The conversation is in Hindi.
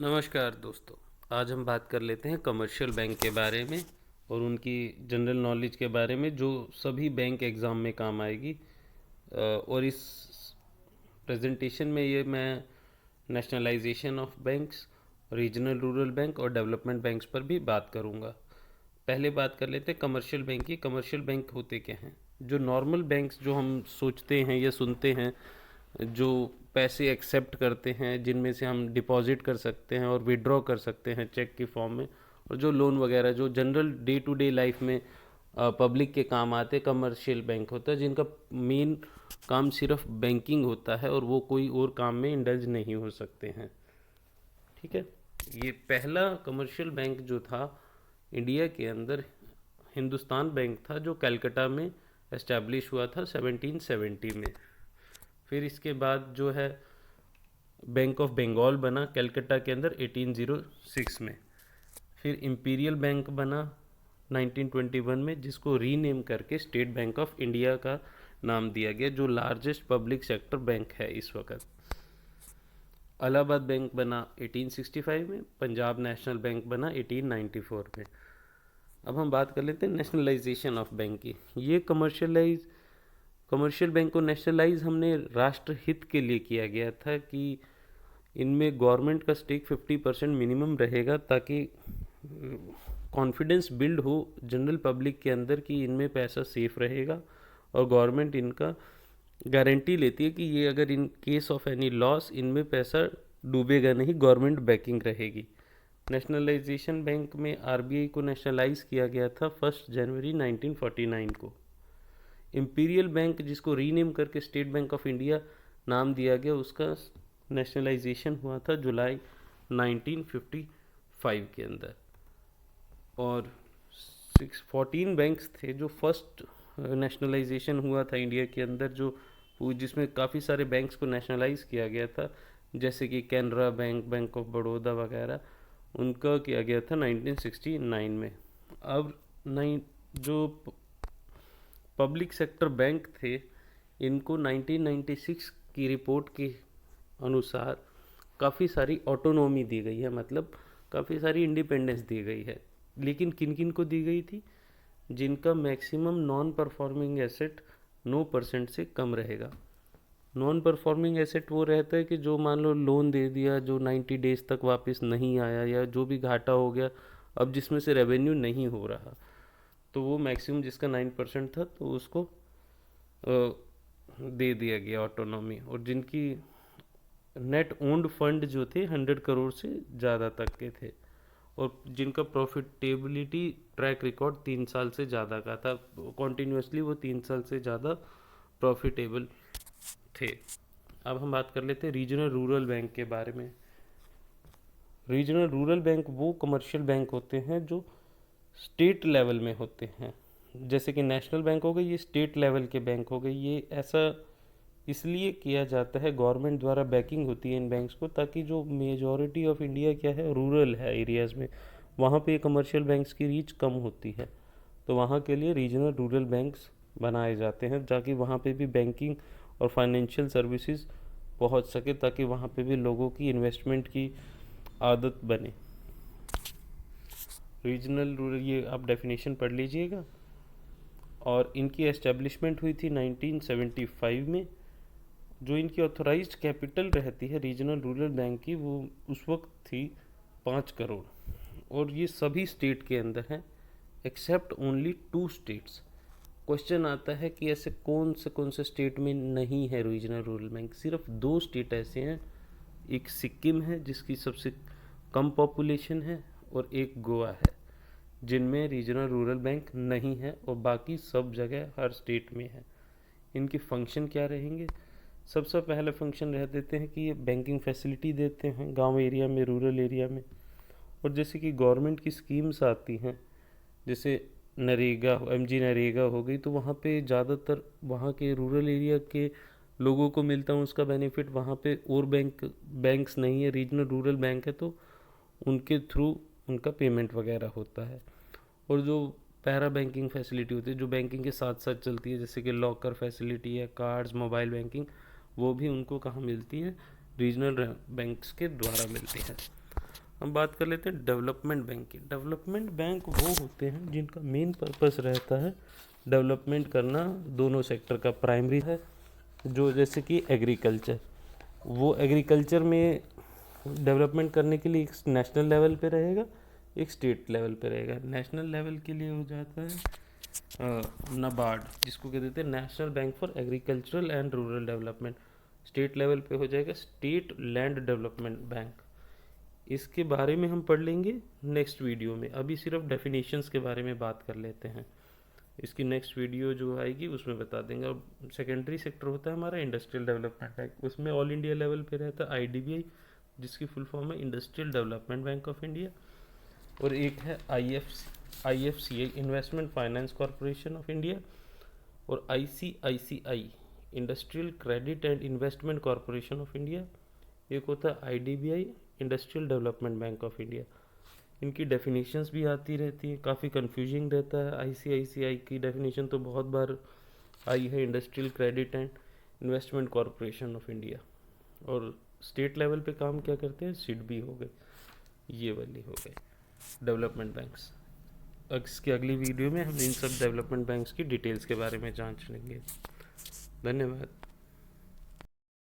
नमस्कार दोस्तों। आज हम बात कर लेते हैं कमर्शियल बैंक के बारे में और उनकी जनरल नॉलेज के बारे में जो सभी बैंक एग्ज़ाम में काम आएगी। और इस प्रेजेंटेशन में ये मैं nationalisation of banks, regional rural bank और डेवलपमेंट बैंक्स पर भी बात करूँगा। पहले बात कर लेते हैं कमर्शियल बैंक की। कमर्शियल बैंक होते क्या हैं? जो नॉर्मल बैंक्स जो हम सोचते हैं या सुनते हैं, जो पैसे एक्सेप्ट करते हैं, जिनमें से हम डिपॉजिट कर सकते हैं और विड्रॉ कर सकते हैं चेक की फॉर्म में, और जो लोन वगैरह जो general day to day life में पब्लिक के काम आते, कमर्शियल बैंक होता है, जिनका मेन काम सिर्फ बैंकिंग होता है और वो कोई और काम में इंडल्ज नहीं हो सकते हैं। ठीक है। ये पहला कमर्शियल बैंक जो था इंडिया के अंदर हिंदुस्तान बैंक था, जो कलकत्ता में एस्टैब्लिश हुआ था 1770 में। फिर इसके बाद जो है बैंक ऑफ बंगाल बना कलकत्ता के अंदर 1806 में। फिर इंपीरियल बैंक बना 1921 में, जिसको रीनेम करके स्टेट बैंक ऑफ इंडिया का नाम दिया गया, जो लार्जेस्ट पब्लिक सेक्टर बैंक है इस वक्त। इलाहाबाद बैंक बना 1865 में, पंजाब नेशनल बैंक बना 1894 में। अब हम बात कर लेते हैं नेशनलाइजेशन ऑफ बैंक की। ये कमर्शियल बैंक को नेशनलाइज हमने राष्ट्र हित के लिए किया गया था कि इनमें गवर्नमेंट का स्टेक 50% मिनिमम रहेगा, ताकि कॉन्फिडेंस बिल्ड हो जनरल पब्लिक के अंदर कि इनमें पैसा सेफ रहेगा, और गवर्नमेंट इनका गारंटी लेती है कि ये अगर in case of any loss इनमें पैसा डूबेगा नहीं, गवर्नमेंट बैकिंग रहेगी। नेशनलाइजेशन बैंक में आरबीआई को नेशनलाइज किया गया था 1 जनवरी 1949 को। इंपीरियल बैंक, जिसको रीनेम करके स्टेट बैंक ऑफ इंडिया नाम दिया गया, उसका नेशनलाइजेशन हुआ था जुलाई 1955 के अंदर। और 14 बैंक्स थे जो फर्स्ट नेशनलाइजेशन हुआ था इंडिया के अंदर, जिसमें काफ़ी सारे बैंक्स को नेशनलाइज किया गया था, जैसे कि Canara bank, bank of Baroda वगैरह, उनका किया गया था 1969 में। अब नई जो पब्लिक सेक्टर बैंक थे, इनको 1996 की रिपोर्ट के अनुसार काफ़ी सारी ऑटोनॉमी दी गई है, मतलब काफ़ी सारी इंडिपेंडेंस दी गई है। लेकिन किन किन को दी गई थी? जिनका मैक्सिमम नॉन परफॉर्मिंग एसेट 9% से कम रहेगा। नॉन परफॉर्मिंग एसेट वो रहता है कि जो मान लो लोन दे दिया, जो 90 डेज तक वापस नहीं आया, या जो भी घाटा हो गया, अब जिसमें से रेवेन्यू नहीं हो रहा, तो वो मैक्सिमम जिसका 9% था, तो उसको दे दिया गया ऑटोनॉमी। और जिनकी नेट ओन्ड फंड जो थे 100 करोड़ से ज़्यादा तक के थे, और जिनका प्रॉफिटेबिलिटी ट्रैक रिकॉर्ड 3 साल से ज़्यादा का था, कॉन्टीन्यूसली वो 3 साल से ज़्यादा प्रॉफिटेबल थे। अब हम बात कर लेते हैं रीजनल रूरल बैंक के बारे में। रीजनल रूरल बैंक वो कमर्शियल बैंक होते हैं जो स्टेट लेवल में होते हैं। जैसे कि नेशनल बैंक हो गई, ये स्टेट लेवल के बैंक हो गए। ये ऐसा इसलिए किया जाता है, गवर्नमेंट द्वारा बैकिंग होती है इन बैंक्स को, ताकि जो मेजॉरिटी ऑफ इंडिया क्या है, रूरल है एरियाज़ में, वहाँ पे कमर्शियल बैंक्स की रीच कम होती है, तो वहाँ के लिए रीजनल रूरल बैंक्स बनाए जाते हैं, ताकि वहाँ पे भी बैंकिंग और फाइनेंशियल सर्विसेज पहुँच सके, ताकि वहाँ पे भी लोगों की इन्वेस्टमेंट की आदत बने। रीजनल रूरल, ये आप डेफिनेशन पढ़ लीजिएगा। और इनकी एस्टेब्लिशमेंट हुई थी 1975 में। जो इनकी ऑथोराइज्ड कैपिटल रहती है रीजनल रूरल बैंक की, वो उस वक्त थी 5 करोड़, और ये सभी स्टेट के अंदर है एक्सेप्ट ओनली 2 स्टेट्स। क्वेश्चन आता है कि ऐसे कौन से स्टेट में नहीं है रीजनल रूरल बैंक? सिर्फ 2 स्टेट ऐसे हैं, एक सिक्किम है जिसकी सबसे कम पॉपुलेशन है, और एक गोवा है, जिनमें रीजनल रूरल बैंक नहीं है, और बाकी सब जगह हर स्टेट में है। इनके फंक्शन क्या रहेंगे? सबसे पहले फंक्शन रह देते हैं कि ये बैंकिंग फैसिलिटी देते हैं गांव एरिया में, रूरल एरिया में। और जैसे कि गवर्नमेंट की स्कीम्स आती हैं, जैसे नरेगा, एमजी नरेगा हो गई, तो वहाँ पे ज़्यादातर वहाँ के रूरल एरिया के लोगों को मिलता है उसका बेनिफिट। वहाँ पे और बैंक्स नहीं है, रीजनल रूरल बैंक है, तो उनके थ्रू उनका पेमेंट वगैरह होता है। और जो पैरा बैंकिंग फैसिलिटी होती है, जो बैंकिंग के साथ साथ चलती है, जैसे कि लॉकर फैसिलिटी है, कार्ड्स, मोबाइल बैंकिंग, वो भी उनको कहाँ मिलती है? रीजनल बैंक्स के द्वारा मिलती है। हम बात कर लेते हैं डेवलपमेंट बैंक की। डेवलपमेंट बैंक वो होते हैं जिनका मेन पर्पस रहता है डेवलपमेंट करना दोनों सेक्टर का। प्राइमरी है जो जैसे कि एग्रीकल्चर, वो एग्रीकल्चर में डेवलपमेंट करने के लिए एक नेशनल लेवल पे रहेगा, एक स्टेट लेवल पे रहेगा। नेशनल लेवल के लिए हो जाता है नाबार्ड, जिसको कह देते हैं national bank for agricultural and rural development. State level पे हो जाएगा स्टेट लैंड डेवलपमेंट बैंक। इसके बारे में हम पढ़ लेंगे नेक्स्ट वीडियो में। अभी सिर्फ डेफिनेशंस के बारे में बात कर लेते हैं। इसकी नेक्स्ट वीडियो जो आएगी उसमें बता देंगे। अब सेकेंडरी सेक्टर होता है हमारा इंडस्ट्रियल डेवलपमेंट बैंक, उसमें ऑल इंडिया लेवल पे रहता है आईडीबीआई, जिसकी फुल फॉर्म है Industrial development Bank of India. और एक है IFCI Investment Finance Corporation of India, और ICICI Industrial Credit and Investment Corporation of India. एक होता है IDBI Industrial development Bank of India. इनकी डेफिनेशंस भी आती रहती है, काफ़ी कंफ्यूजिंग रहता है। आईसीआईसीआई की डेफिनेशन तो बहुत बार आई है, industrial Credit and Investment Corporation of India. और स्टेट लेवल पे काम क्या करते हैं, सिडबी हो गए, ये वाली हो गए डेवलपमेंट बैंक्स। इसकी अगली वीडियो में हम इन सब डेवलपमेंट बैंक्स की डिटेल्स के बारे में जांच लेंगे। धन्यवाद।